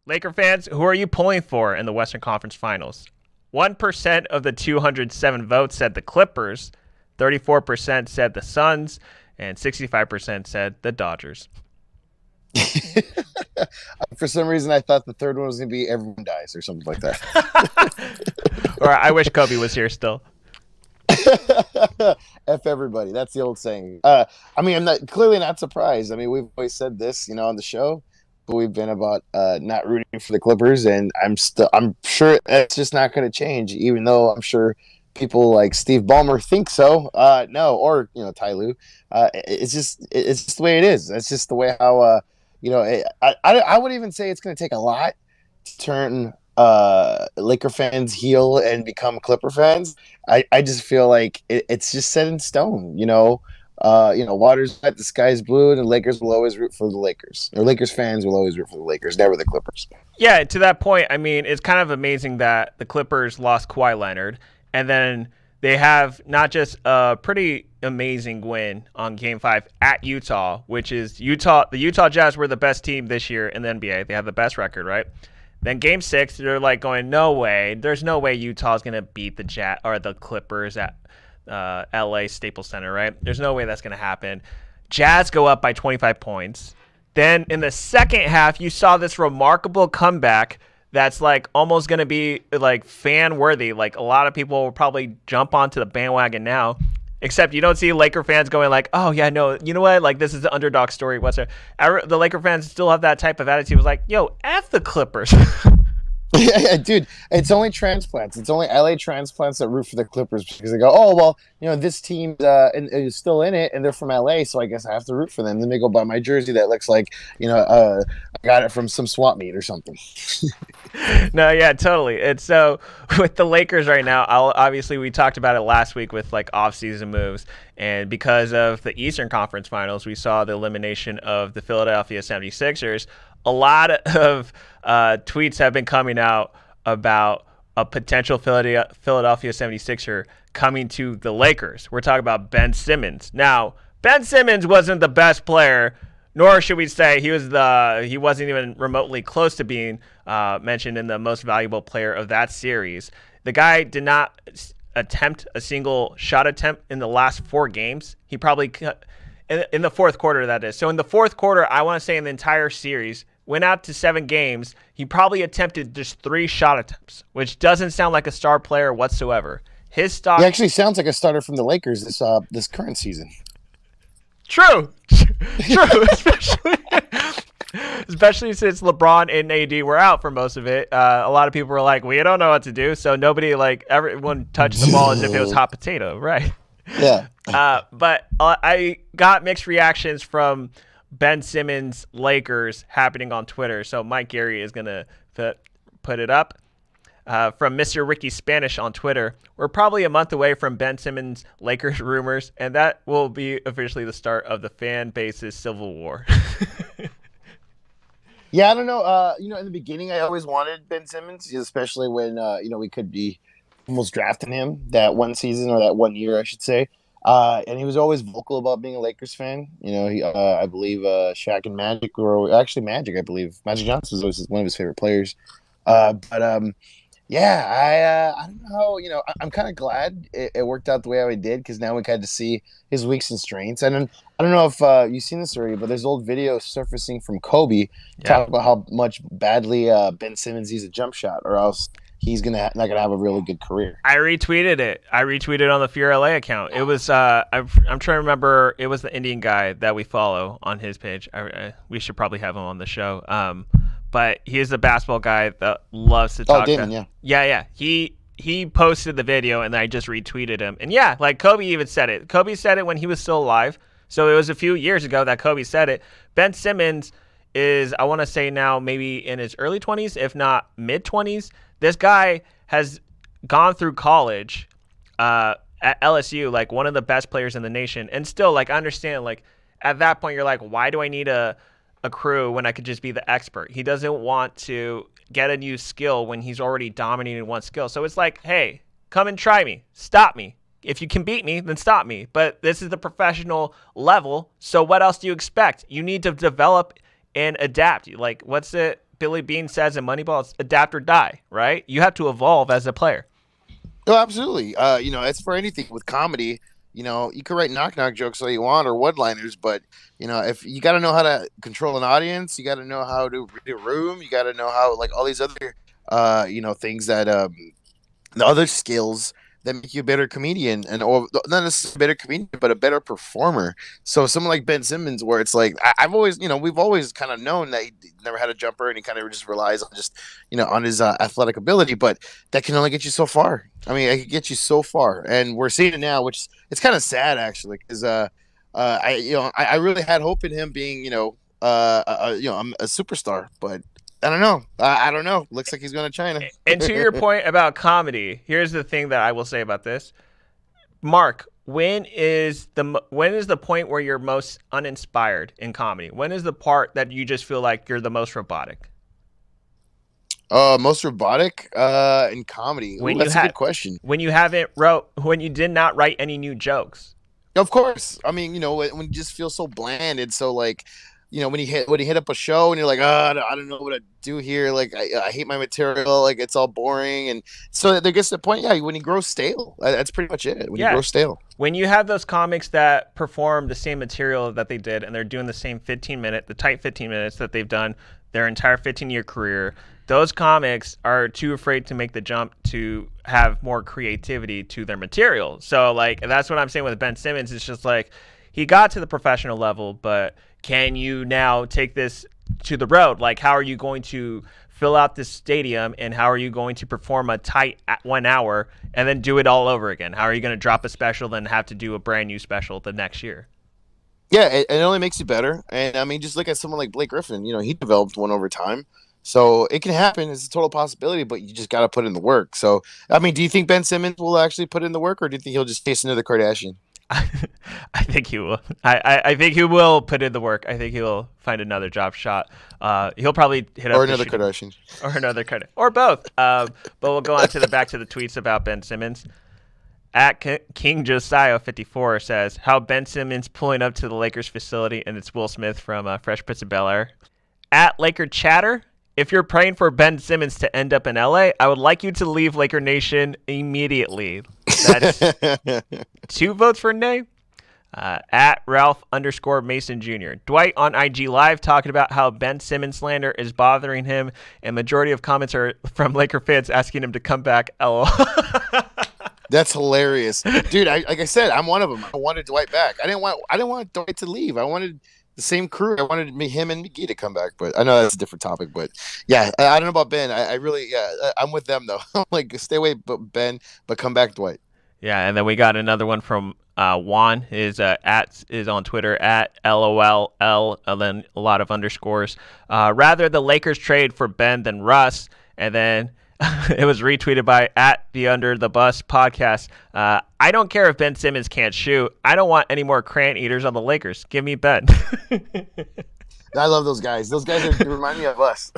Laker fans, who are you pulling for in the Western Conference Finals? 1% of the 207 votes said the Clippers, 34% said the Suns, and 65% said the Dodgers. For some reason, I thought the third one was going to be everyone dies or something like that. Or I wish Kobe was here still. F everybody. That's the old saying. I mean, I'm clearly not surprised. I mean, we've always said this, on the show, but we've been about not rooting for the Clippers, and I'm sure it's just not going to change, even though I'm sure people like Steve Ballmer think so. No, or Ty Lue. It's just the way it is. It's just the way how I would even say it's going to take a lot to turn Laker fans heel and become Clipper fans. I just feel like it's just set in stone. Water's wet, the sky's blue, and the Lakers will always root for the Lakers. Or Lakers fans will always root for the Lakers, never the Clippers. Yeah, to that point, I mean, it's kind of amazing that the Clippers lost Kawhi Leonard, and then they have not just a pretty amazing win on Game 5 at Utah, which is Utah. The Utah Jazz were the best team this year in the NBA. They have the best record, right? Then Game 6, they're like going, no way. There's no way Utah's going to beat the Jazz or the Clippers at LA Staples Center, right? There's no way that's going to happen. Jazz go up by 25 points. Then in the second half, you saw this remarkable comeback that's like almost going to be like fan worthy. Like a lot of people will probably jump onto the bandwagon now, except you don't see Laker fans going like, oh yeah, no, you know what? Like this is the underdog story. The Laker fans still have that type of attitude. It was like, yo, F the Clippers. Yeah, dude, it's only transplants. It's only LA transplants that root for the Clippers because they go, oh, well, this team is still in it and they're from LA, so I guess I have to root for them. Then they go buy my jersey that looks like, I got it from some swap meet or something. No, yeah, totally. And so with the Lakers right now, obviously we talked about it last week with like off-season moves. And because of the Eastern Conference Finals, we saw the elimination of the Philadelphia 76ers. A lot of tweets have been coming out about a potential Philadelphia 76er coming to the Lakers. We're talking about Ben Simmons. Now, Ben Simmons wasn't the best player, nor should we say he wasn't even remotely close to being mentioned in the most valuable player of that series. The guy did not attempt a single shot attempt in the last 4 games. He probably in the fourth quarter, that is. So in the fourth quarter, I want to say in the entire series, went out to 7 games. He probably attempted just 3 shot attempts, which doesn't sound like a star player whatsoever. His stock. He actually sounds like a starter from the Lakers this current season. True, especially since LeBron and AD were out for most of it. A lot of people were like, "We don't know what to do," so everyone touched the ball as if it was hot potato, right? Yeah. But I got mixed reactions from Ben Simmons Lakers happening on Twitter. So Mike Gary is going to put it up. From Mr. Ricky Spanish on Twitter, we're probably a month away from Ben Simmons Lakers rumors, and that will be officially the start of the fan base's civil war. Yeah, I don't know. In the beginning, I always wanted Ben Simmons, especially when, we could be almost drafting him that one season or that 1 year, I should say. And he was always vocal about being a Lakers fan. I believe Shaq and Magic were actually Magic. I believe Magic Johnson was always one of his favorite players. I don't know. I'm kind of glad it worked out the way it did because now we got to see his weaks and strengths. And then, I don't know if you've seen this already, but there's old video surfacing from Kobe talking about how much badly Ben Simmons needs a jump shot, or else he's not gonna have a really good career. I retweeted it. I retweeted on the Fear LA account. It was I'm trying to remember. It was the Indian guy that we follow on his page. We should probably have him on the show. But he is a basketball guy that loves to talk. Oh, Damon, yeah. He posted the video and I just retweeted him. And yeah, like Kobe even said it. Kobe said it when he was still alive. So it was a few years ago that Kobe said it. Ben Simmons is, I want to say now, maybe in his early 20s, if not mid 20s. This guy has gone through college at LSU, like one of the best players in the nation. And still, like, I understand, like, at that point, you're like, why do I need a crew when I could just be the expert? He doesn't want to get a new skill when he's already dominating one skill. So it's like, hey, come and try me. Stop me. If you can beat me, then stop me. But this is the professional level. So what else do you expect? You need to develop and adapt. Like, what's it? Billy Beane says in Moneyball, it's adapt or die, right? You have to evolve as a player. Oh, absolutely. It's for anything with comedy. You can write knock knock jokes all you want or one liners, but if you got to know how to control an audience, you got to know how to read a room, you got to know how like all these other things that the other skills that make you a better comedian and or not necessarily a better comedian but a better performer. So someone like Ben Simmons, where it's like I've always we've always kind of known that he never had a jumper and he kind of just relies on just on his athletic ability, but that can only get you so far. I mean, it can get you so far, and we're seeing it now, which it's kind of sad actually, because I really had hope in him being a superstar, but I don't know. I don't know. Looks like he's going to China. And to your point about comedy, here's the thing that I will say about this. Mark, when is the point where you're most uninspired in comedy? When is the part that you just feel like you're the most robotic? Most robotic in comedy. Ooh, that's a good question. When you did not write any new jokes. Of course. I mean, when you just feel so bland and so like when you hit up a show and you're like, I don't know what to do here. Like, I hate my material. Like, it's all boring. And so there gets to the point, when you grow stale. That's pretty much it. When you grow stale. When you have those comics that perform the same material that they did and they're doing the same the tight 15 minutes that they've done their entire 15-year career, those comics are too afraid to make the jump to have more creativity to their material. So, like, that's what I'm saying with Ben Simmons. It's just like he got to the professional level, but can you now take this to the road? Like, how are you going to fill out this stadium, and how are you going to perform a tight 1 hour and then do it all over again? How are you going to drop a special, then have to do a brand new special the next year? Yeah, it only makes you better. And I mean, just look at someone like Blake Griffin. He developed one over time. So it can happen. It's a total possibility, but you just got to put in the work. So, I mean, do you think Ben Simmons will actually put in the work, or do you think he'll just chase another Kardashian? I think he will. I think he will put in the work. I think he'll find another job shot. He'll probably hit up another Kardashian, or another Kardashian, or both. But we'll go on to back to the tweets about Ben Simmons. At King Josiah 54 says how Ben Simmons pulling up to the Lakers facility, and it's Will Smith from Fresh Prince of Bel-Air. At Laker Chatter, if you're praying for Ben Simmons to end up in LA, I would like you to leave Laker Nation immediately. That's 2 votes for nay. At Ralph_Mason Jr. Dwight on IG Live talking about how Ben Simmons slander is bothering him, and majority of comments are from Laker fans asking him to come back. LOL. That's hilarious, dude. Like I said, I'm one of them. I wanted Dwight back. I didn't want Dwight to leave. I wanted the same crew. I wanted him and McGee to come back, but I know that's a different topic. But yeah, I don't know about Ben. I really, I'm with them though. I'm like, stay away, Ben, but come back, Dwight. Yeah, and then we got another one from Juan. Is on Twitter at LOLL, and then a lot of underscores. Rather the Lakers trade for Ben than Russ, and then it was retweeted by at the Under the Bus podcast. I don't care if Ben Simmons can't shoot. I don't want any more crayon eaters on the Lakers. Give me Ben. I love those guys. Those guys remind me of us.